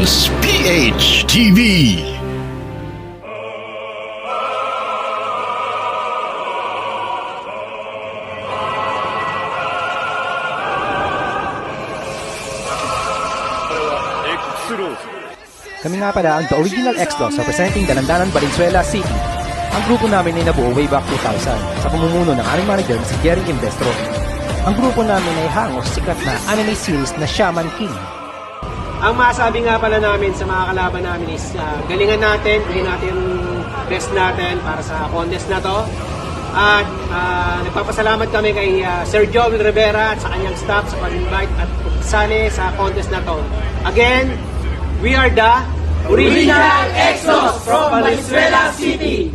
Champions PH TV. Kami nga pala ang The Original X-Dos representing Dalandanan, Valenzuela City. Ang grupo namin ay nabuo way back 2000 sa pamumuno ng aming manager na si Jerry Investro. Ang grupo namin ay hango sa sikat na anime series na Shaman King. Ang masabi nga pala namin sa mga kalaban namin is galingan natin, bigyan natin best natin para sa contest na to. At nagpapasalamat kami kay Sir Joel Rivera at sa kanyang staff sa pag-invite at pagsali sa contest na to. Again, we are the Original X-Dos from Valenzuela City.